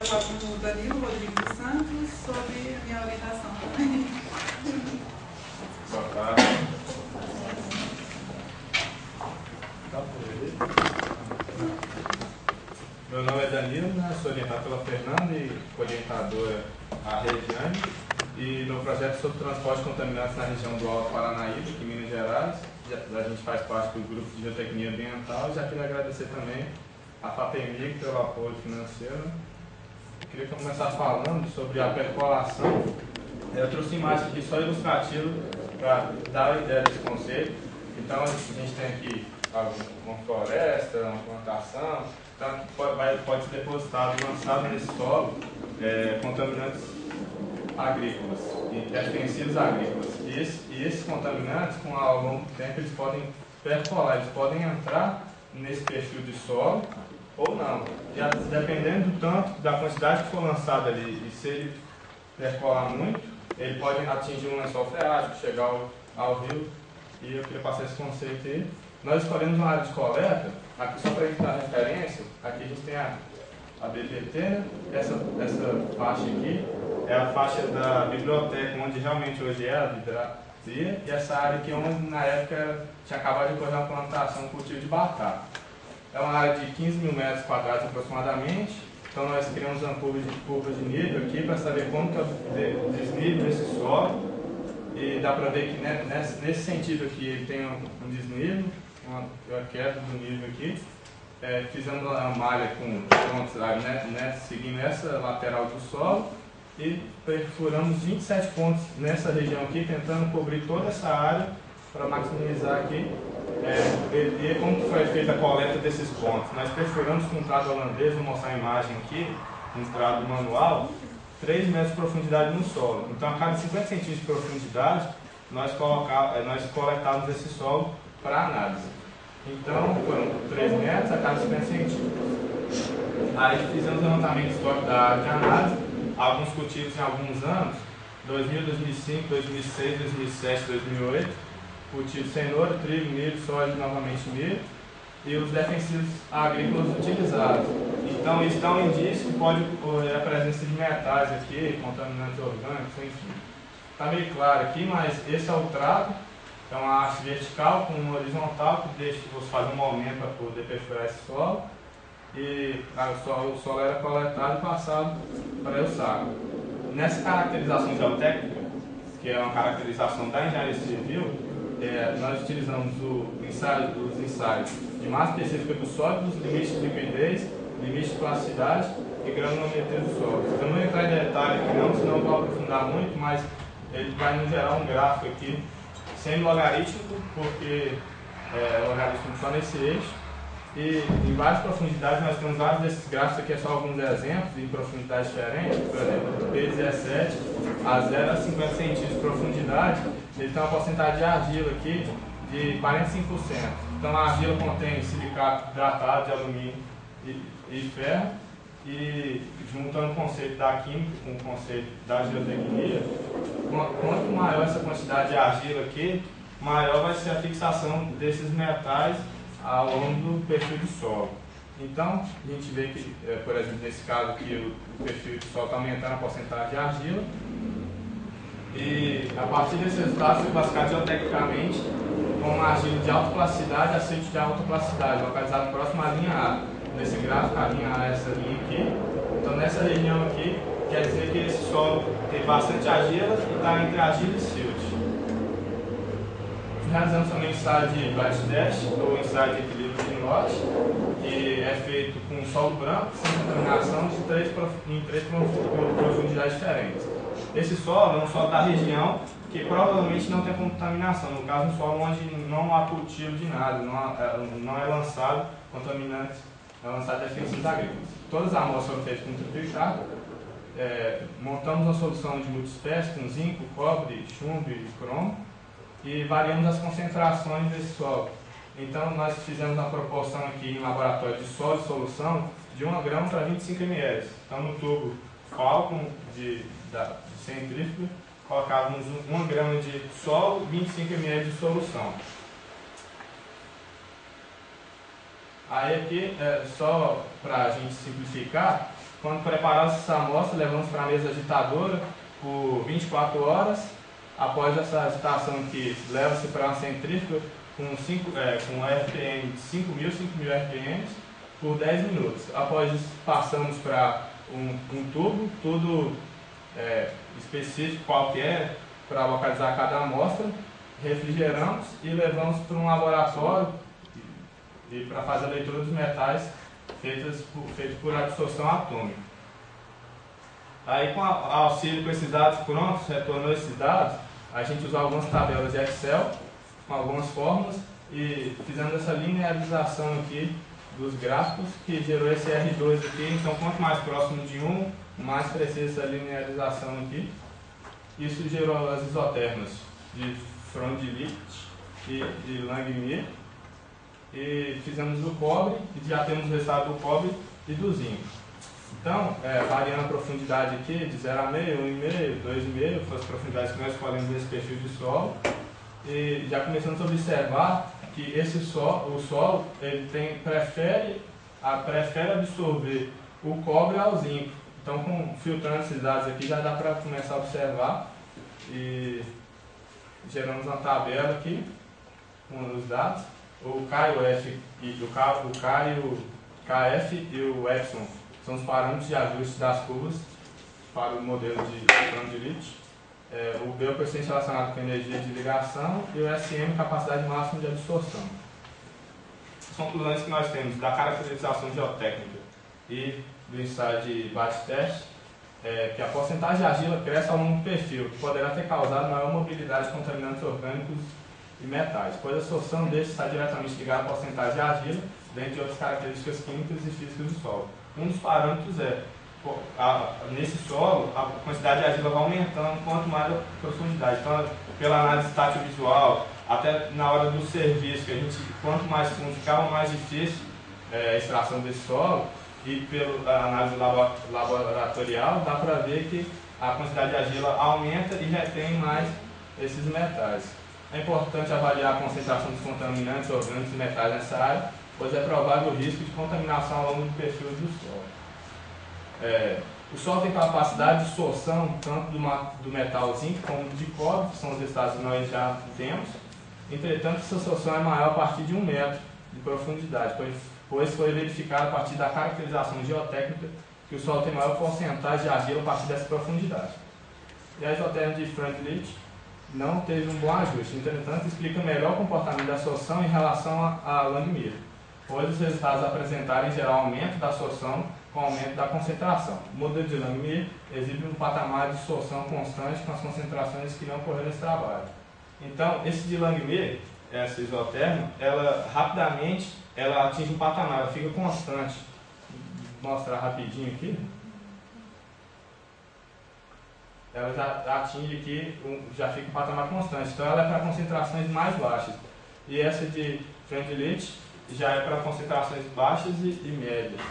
falar com o Danilo Rodrigues dos Santos sobre a minha orientação também. Boa tarde. Meu nome é Danilo, sou orientado pela Fernanda e orientadora a Regiane. E no projeto sobre transporte de contaminantes na região do Alto Paranaíba, aqui em Minas Gerais, a gente faz parte do grupo de geotecnia ambiental. Já queria agradecer também a FAPEMIG pelo apoio financeiro. Eu queria começar falando sobre a percolação. Eu trouxe imagens aqui só ilustrativas para dar a ideia desse conceito. Então, a gente tem aqui uma floresta, uma plantação, então pode ser depositado, lançado nesse solo, contaminantes agrícolas e defensivos agrícolas. E esses contaminantes, ao longo do tempo, eles podem percolar, eles podem entrar nesse perfil de solo ou não. E dependendo do tanto, da quantidade que for lançada ali, e se ele percolar muito, ele pode atingir um lençol freático, chegar ao rio. E eu queria passar esse conceito aí. Nós escolhemos uma área de coleta, aqui só para evitar referência, aqui a gente tem a BPT, né? Essa faixa aqui é a faixa da biblioteca, onde realmente hoje é a vidraria, e essa área aqui onde na época tinha acabado de ocorrer uma plantação, um cultivo de batata. É uma área de 15 mil metros quadrados aproximadamente, então nós criamos uma curva de nível aqui para saber como que é o desnível desse solo, e dá para ver que nesse sentido aqui ele tem um desnível, uma queda do nível aqui. Fizemos uma malha com pontos, seguindo essa lateral do solo, e perfuramos 27 pontos nessa região aqui, tentando cobrir toda essa área para maximizar aqui. E como foi feita a coleta desses pontos? Nós perfuramos com um trado holandês, vou mostrar a imagem aqui, um trado manual, 3 metros de profundidade no solo. Então, a cada 50 centímetros de profundidade, nós coletávamos esse solo para análise. Então, foram 3 metros a cada 50 centímetros. Aí fizemos o levantamento histórico da área de análise, alguns cultivos em alguns anos, 2000, 2005, 2006, 2007, 2008, cultivo cenoura, trigo, milho, soja, novamente milho, e os defensivos agrícolas utilizados. Então, isso dá um indício que pode ocorrer a presença de metais aqui, contaminantes orgânicos, enfim. Está meio claro aqui, mas esse é o trato. É uma haste vertical com uma horizontal que deixa você fazer um aumento para poder perfurar esse solo. E o solo era coletado e passado para o saco. Nessa caracterização geotécnica, que é uma caracterização da engenharia civil, nós utilizamos os ensaios de massa específica do solo, dos limites de liquidez, limites de plasticidade e granulometria do solo. Eu não vou entrar em detalhe aqui não, senão eu vou aprofundar muito, mas ele vai nos gerar um gráfico aqui semi-logarítmico, porque o logaritmo só nesse eixo. E em várias profundidades nós temos vários desses gráficos, aqui é só alguns exemplos em profundidades diferentes. Por exemplo, P17 a 0 a 50 centímetros de profundidade, ele tem uma porcentagem de argila aqui de 45%. Então a argila contém silicato hidratado de alumínio e ferro, e juntando o conceito da química com o conceito da geotecnia, quanto maior essa quantidade de argila aqui, maior vai ser a fixação desses metais ao longo do perfil do solo. Então, a gente vê que, por exemplo, nesse caso aqui, o perfil do solo está aumentando a porcentagem de argila, e a partir desses resultados foi classificado geotecnicamente como uma argila de alta plasticidade a sítio de alta plasticidade, localizado próximo à linha A. Nesse gráfico, a linha A é essa linha aqui. Então, nessa região aqui, quer dizer que esse solo tem bastante argila e está entre argila e silt. Realizamos também ensaio de blast test, ou ensaio de equilíbrio de lote, que é feito com solo branco, sem contaminação, em 3 profundidades diferentes. Esse solo é um solo da região que provavelmente não tem contaminação, no caso, um solo onde não há cultivo de nada, não é lançado contaminantes, é lançado defensivos agrícolas. Todas as amostras foram feitas com triplicado. Montamos uma solução de multiespécie com zinco, cobre, chumbo e cromo, e variamos as concentrações desse solo. Então, nós fizemos uma proporção aqui em laboratório de solo e solução de 1 grama para 25 ml. Então, no tubo Falcon de centrífuga, colocávamos 1 grama de solo, 25 ml de solução. Aí aqui, só para a gente simplificar, quando preparamos essa amostra, levamos para a mesa agitadora por 24 horas. Após essa agitação aqui, leva-se para uma centrífuga com RPM de 5.000 RPM por 10 minutos. Após isso, passamos para um tubo, tudo específico qual que é, para localizar cada amostra, refrigeramos e levamos para um laboratório e para fazer a leitura dos metais feito por absorção atômica. Aí, com auxílio com esses dados prontos, retornou esses dados, a gente usou algumas tabelas de Excel com algumas fórmulas e fizemos essa linearização aqui dos gráficos que gerou esse R2 aqui. Então, quanto mais próximo de 1, mais precisa essa linearização aqui. Isso gerou as isotérmicas de Freundlich e de Langmuir. E fizemos do cobre, e já temos o resultado do cobre e do zinco. Então, variando a profundidade aqui de 0 a meio, 1,5, 2,5, foram as profundidades que nós escolhemos nesse perfil de solo. E já começamos a observar que o solo ele prefere absorver o cobre ao zinco. Então, filtrando esses dados aqui, já dá para começar a observar. E geramos uma tabela aqui com os dados. O K e o F, o KF e o Epsilon são os parâmetros de ajuste das curvas para o modelo de Freundlich. O B é o coeficiente relacionado com energia de ligação e o SM, capacidade máxima de absorção. As conclusões que nós temos da caracterização geotécnica e do ensaio de bate-teste é que a porcentagem de argila cresce ao longo do perfil, que poderá ter causado maior mobilidade de contaminantes orgânicos e metais, pois a absorção destes está diretamente ligada à porcentagem de argila, dentre outras características químicas e físicas do solo. Um dos parâmetros nesse solo, a quantidade de argila vai aumentando quanto mais a profundidade. Então, pela análise tátil-visual, até na hora do serviço, quanto mais fundo ficava, mais difícil a extração desse solo, e pela análise laboratorial, dá para ver que a quantidade de argila aumenta e retém mais esses metais. É importante avaliar a concentração dos contaminantes orgânicos e metais nessa área, pois é provável o risco de contaminação ao longo do perfil do solo. O solo tem capacidade de absorção tanto do metal zinco como de cobre, que são os estados que nós já temos. Entretanto, essa absorção é maior a partir de 1 metro de profundidade, pois foi verificado a partir da caracterização geotécnica que o solo tem maior porcentagem de argila a partir dessa profundidade. E a isotérmica de Freundlich não teve um bom ajuste, entretanto, explica melhor o comportamento da absorção em relação a Langmuir, pois os resultados apresentaram em geral aumento da absorção com aumento da concentração. O modelo de Langmuir exibe um patamar de absorção constante com as concentrações que não ocorreram nesse trabalho. Então, esse de Langmuir, essa isotérmica, ela rapidamente atinge um patamar, ela fica constante. Vou mostrar rapidinho aqui. Ela já atinge aqui, já fica um patamar constante. Então ela é para concentrações mais baixas. E essa de Freundlich já é para concentrações baixas e médias.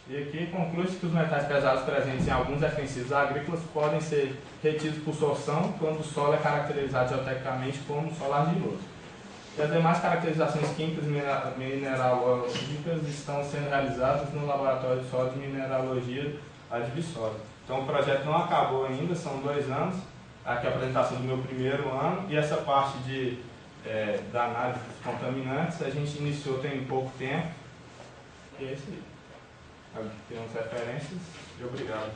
E aqui conclui-se que os metais pesados presentes em alguns defensivos agrícolas podem ser retidos por sorção quando o solo é caracterizado geotecnicamente como solo argiloso. E as demais caracterizações químicas e mineralógicas estão sendo realizadas no Laboratório de Solo de Mineralogia de Viçosa. Então o projeto não acabou ainda, são 2 anos. Aqui a apresentação do meu primeiro ano e essa parte da análise dos contaminantes a gente iniciou tem pouco tempo. E é isso aí. Aqui temos referências e obrigado.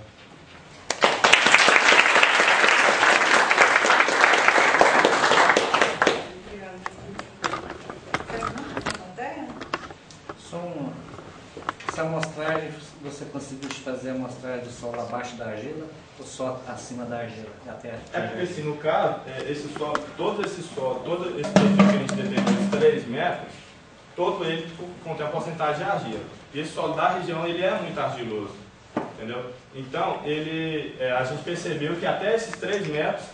Essa amostragem, você conseguiu fazer a amostragem do solo abaixo da argila ou só acima da argila? Porque assim, no caso, todo esse perfil que a gente determinou, os 3 metros, todo ele contém a porcentagem de argila. E esse solo da região, ele é muito argiloso, entendeu? Então, a gente percebeu que até esses 3 metros,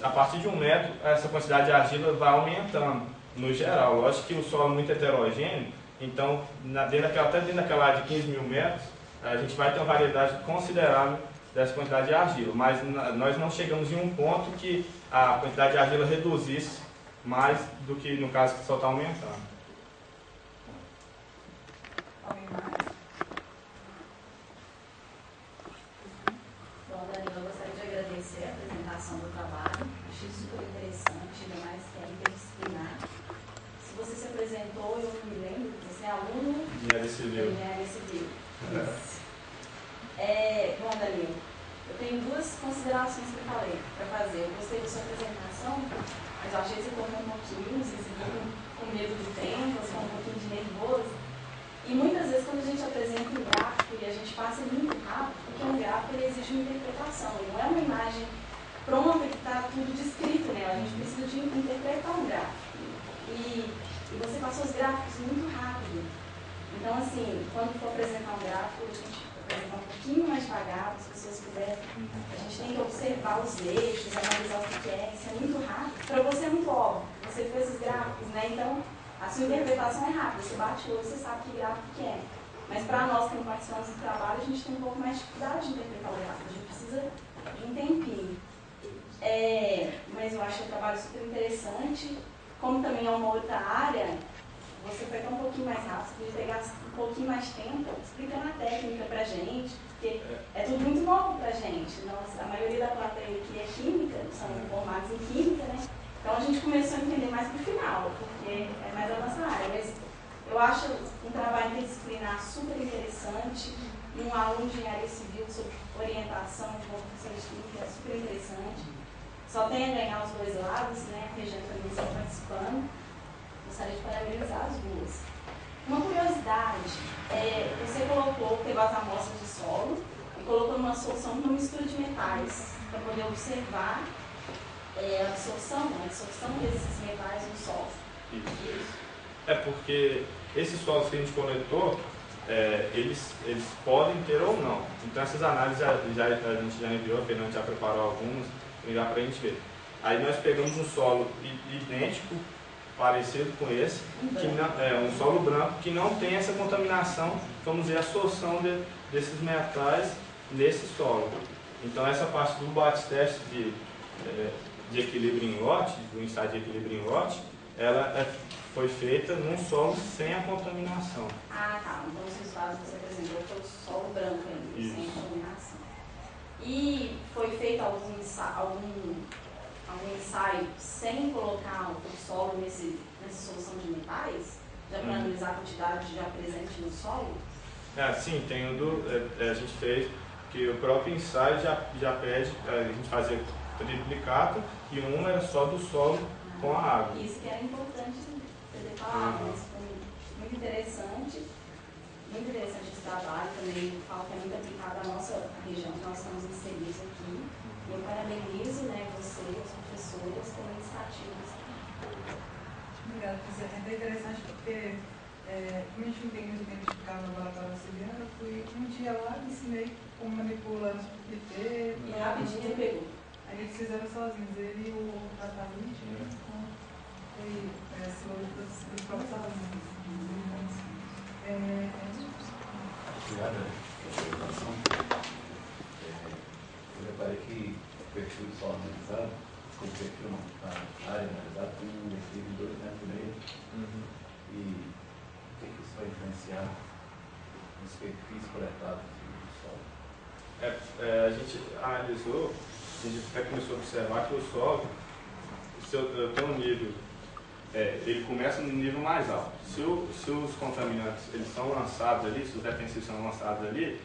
a partir de 1 metro, essa quantidade de argila vai aumentando, no geral. Lógico que o solo é muito heterogêneo, então, até dentro daquela área de 15 mil metros, a gente vai ter uma variedade considerável dessa quantidade de argila. Mas nós não chegamos em um ponto que a quantidade de argila reduzisse mais do que no caso que só está aumentando. Alguém mais? engenharia civil. Bom, Danilo, eu tenho duas considerações para fazer. Eu gostei da sua apresentação, mas eu achei que você correu um pouquinho, você ficou com medo do tempo, você ficou um pouquinho de nervoso. E muitas vezes quando a gente apresenta um gráfico e a gente passa muito rápido, porque um gráfico ele exige uma interpretação, ele não é uma imagem pronta que está tudo descrito nela, a gente precisa de interpretar um gráfico. E você passou os gráficos muito rápido. Então, assim, quando for apresentar um gráfico, a gente vai apresentar um pouquinho mais devagar, para as pessoas puderem. A gente tem que observar os eixos, analisar o que é, isso é muito rápido. Para você é muito óbvio, você fez os gráficos, né? Então, a sua interpretação é rápida, você bate o olho, você sabe que gráfico que é. Mas para nós que participamos do trabalho, a gente tem um pouco mais de dificuldade de interpretar o gráfico, a gente precisa de um tempinho. Mas eu acho o trabalho super interessante. Como também é uma outra área, você foi até um pouquinho mais rápido, você podia pegar um pouquinho mais de tempo explicando a técnica pra gente, porque é tudo muito novo pra gente. A maioria da plateia aqui é química, são formados em química, né? Então a gente começou a entender mais pro final, porque é mais a nossa área. Mas eu acho um trabalho interdisciplinar super interessante, e um aluno de engenharia civil sobre orientação de uma professora de química é super interessante. Só tem a ganhar os dois lados, né? A região também está participando. Gostaria de parabenizar as duas. Uma curiosidade, você teve as amostras de solo e colocou numa solução numa mistura de metais para poder observar a absorção desses metais no solo. Isso. É porque esses solos que a gente coletou, eles podem ter ou não. Então essas análises a gente já enviou, a Fernanda já preparou algumas, para a gente ver. Aí nós pegamos um solo idêntico, parecido com esse, que não, um solo branco que não tem essa contaminação, vamos dizer, a absorção desses metais nesse solo. Então essa parte do bate-teste de equilíbrio em lote, do ensaio de equilíbrio em lote, ela foi feita num solo sem a contaminação. Ah, tá. Então os resultados que você apresentou foi o solo branco ainda, sem contaminação. E foi feito algum ensaio sem colocar o solo nessa solução de metais? Já para analisar a quantidade já presente no solo? Sim, tem a gente fez, que o próprio ensaio já pede a gente fazer triplicata e uma era só do solo com a água. Isso que era importante ter falado, mas foi muito interessante esse trabalho, também falo que é muito aplicado à nossa região, que nós estamos inseridos aqui. Eu parabenizo, você e os professores pela iniciativa. Obrigada, professora. É até interessante porque, como a gente não tem muito tempo de ficar no laboratório auxiliar, eu fui um dia lá e ensinei como manipular os PT. E rapidinho ele pegou. Aí eles fizeram sozinhos, ele e o Tatavinte, então foi eles próprios sozinhos. Obrigado pela apresentação. Eu reparei que o perfil do solo analisado, o perfil na área analisada, tem um declive de 2,5 metros. E o que isso vai influenciar nos perfis coletados do solo? A gente analisou, a gente até começou a observar que o solo tem um nível, ele começa no nível mais alto. Se os contaminantes eles são lançados ali, se os defensivos são lançados ali,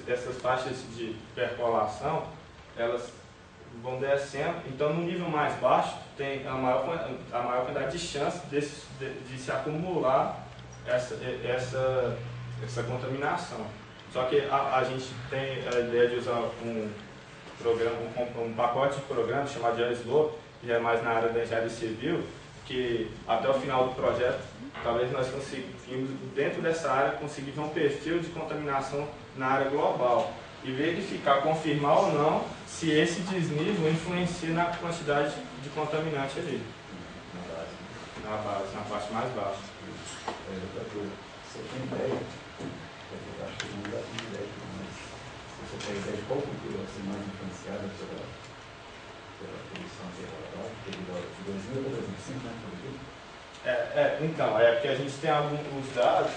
essas faixas de percolação, elas vão descendo. Então, no nível mais baixo, tem a maior quantidade de chance de se acumular essa contaminação. Só que a gente tem a ideia de usar um pacote de programas chamado de Slope, que é mais na área da engenharia civil, que até o final do projeto, talvez nós conseguimos, dentro dessa área, conseguir ver um perfil de contaminação na área global e verificar, confirmar ou não se esse desnível influencia na quantidade de contaminante ali. Na base, na parte mais baixa. Outra coisa, você tem ideia, eu acho que não dá uma ideia, mas você tem ideia de qual cultura vai ser mais influenciada pela produção de laboratório, de 2000 a 2005, né? Então, porque a gente tem alguns dados.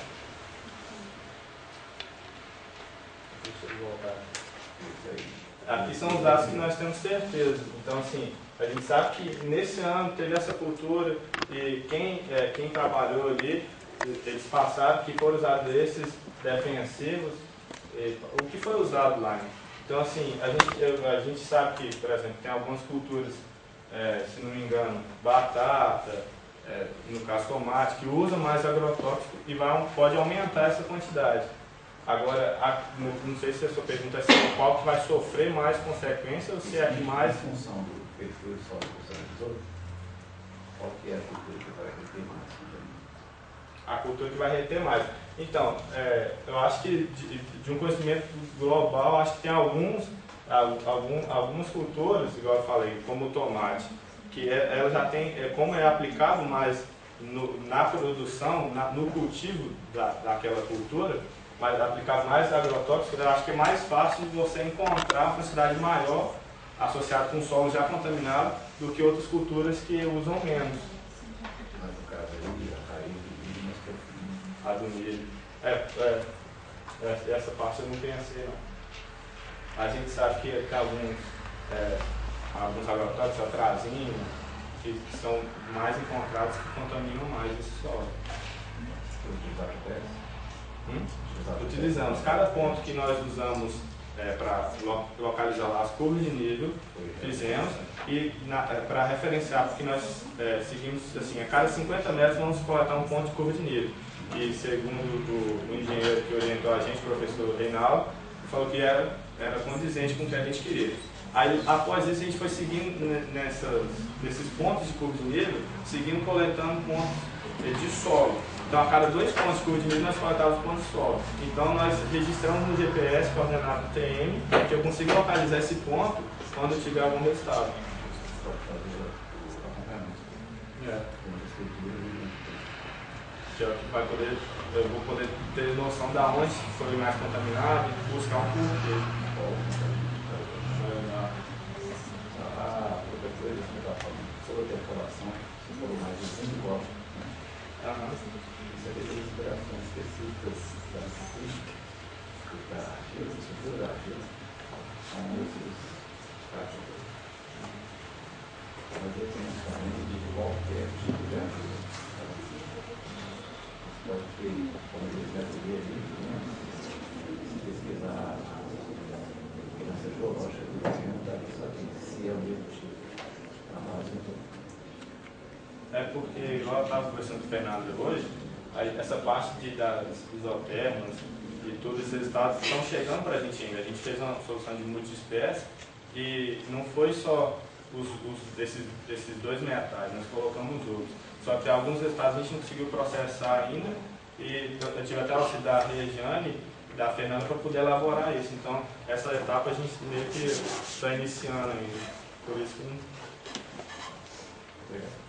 Deixa eu voltar. Aqui são os dados que nós temos certeza. Então, assim, a gente sabe que nesse ano teve essa cultura e quem trabalhou ali eles passaram que foram usados esses defensivos, o que foi usado lá, né? Então, assim, a gente sabe que, por exemplo, tem algumas culturas, se não me engano, batata, no caso tomate, que usa mais agrotóxico e pode aumentar essa quantidade. Agora, não sei se a sua pergunta é qual que vai sofrer mais consequência ou se é a que mais... Em função do perfil do solo que você analisou, qual que é a cultura que vai reter mais? A cultura que vai reter mais. Então, eu acho que de um conhecimento global, acho que tem algumas culturas, igual eu falei, como o tomate, que ela já tem, como é aplicado mais na produção, no cultivo daquela cultura, mas aplicado mais agrotóxicos, eu acho que é mais fácil de você encontrar uma quantidade maior associada com o solo já contaminado do que outras culturas que usam menos. Mas no caso aí, a raiz do milho, mas que A do milho. Essa parte eu não pensei, não. A gente sabe que tem alguns agrotóxicos, atrazina, que são mais encontrados que contaminam mais esse solo. Utilizamos cada ponto que nós usamos para localizar lá as curvas de nível, fizemos, e para referenciar, porque nós seguimos assim, a cada 50 metros vamos coletar um ponto de curva de nível. E segundo o engenheiro que orientou a gente, o professor Reinaldo, falou que era condizente com o que a gente queria. Aí, após isso, a gente foi seguindo nesses pontos de curva de nível, seguindo coletando pontos de solo. Então, a cada 2 pontos de curva de nível, nós coletávamos pontos de solo. Então, nós registramos no GPS, coordenado do TM, que eu consigo localizar esse ponto quando eu tiver algum resultado. Eu vou poder ter noção de onde foi mais contaminado e buscar um porquê. Outra coisa que você está falando sobre a perforação, você falou mais de 5 blocos. Você tem inspirações específicas da física, da argila, da estrutura da argila, são outros práticos. Mas eu tenho também de qualquer tipo de argila. Pode ter, como eles devem ver ali, pesquisar a mudança geológica do desenho, dá para saber se é o mesmo tipo. Porque, igual eu estava conversando com o Fernando hoje, essa parte dos isotermos e todos esses resultados estão chegando para a gente ainda. A gente fez uma solução de multiespécie e não foi só esses 2 metais, nós colocamos outros. Só que alguns resultados a gente não conseguiu processar ainda e eu tive até o auxílio da Regiane e da Fernanda para poder elaborar isso. Então, essa etapa a gente meio que está iniciando ainda. Por isso que não... Obrigado.